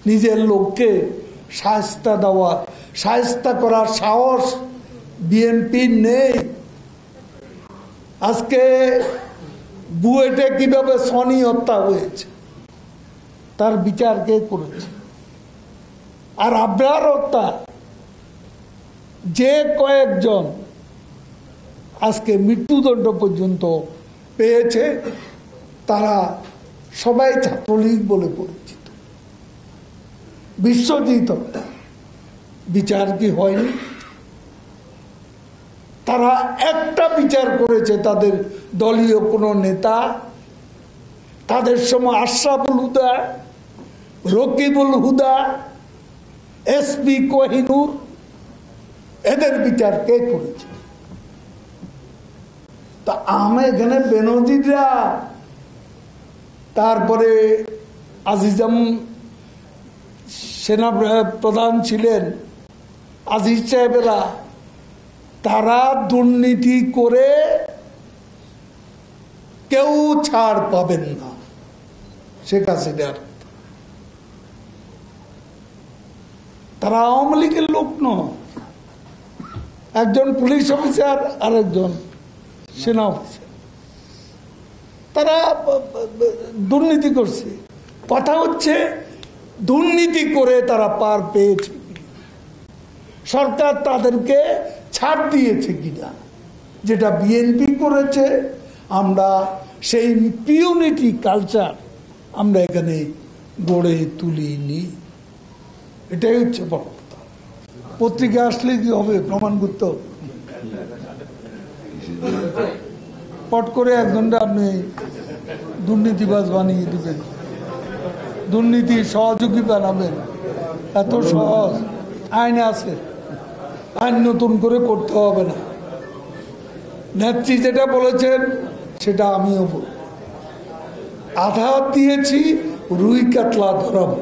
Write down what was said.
নিজের লোককে শায়েস্তা দেওয়া, শায়েস্তা করার সাহস বিএনপির নেই। আজকে বুয়েটে কিভাবে সনি হত্যা হয়েছে তার বিচার কে করেছে? আর আবরার হত্যা যে কয়েকজন আজকে মৃত্যুদণ্ড পর্যন্ত পেয়েছে তারা সবাই ছাত্রলীগ বলে পরিচিত। বিশ্বজিৎ হত্যা বিচার কি হয়নি? তারা একটা বিচার করেছে তাদের দলীয় কোনো নেতা, তাদের সময় আশরাফুল হুদা, রকিবুল হুদা, এসপি কোহিনুর, এদের বিচার কে করেছে? তা আমি এখানে বেনজিররা, তারপরে আজিজাম সেনা প্রধান ছিলেন, আজিজ সাহেবেরা, তারা দুর্নীতি করে কেউ ছাড় পাবেন না। শেখ হাসিনার তারা আওয়ামী লীগের লোক নয়, একজন পুলিশ অফিসার আর একজন সেনা অফিসার, তারা দুর্নীতি করছে। কথা হচ্ছে দুর্নীতি করে তারা পার পেয়েছে, সরকার তাদেরকে ছাড় দিয়েছে কিনা। যেটা বিএনপি করেছে, আমরা সেই ইম্পিউনিটি কালচার আমরা এখানে গড়ে তুলিনি। এটাই হচ্ছে বড় কথা। পত্রিকা আসলে কি হবে? প্রমাণ করতে হবে। পট করে একজনটা আপনি দুর্নীতিবাজ বানিয়ে দিবেন, দুর্নীতি সহযোগী বানাবেন, এত সহজ? আইন আছে, আইন নতুন করে করতে হবে না। নেত্রী যেটা বলেছেন সেটা আমিও বলব। আধা দিয়েছি, রুই কাতলা ধরাবো।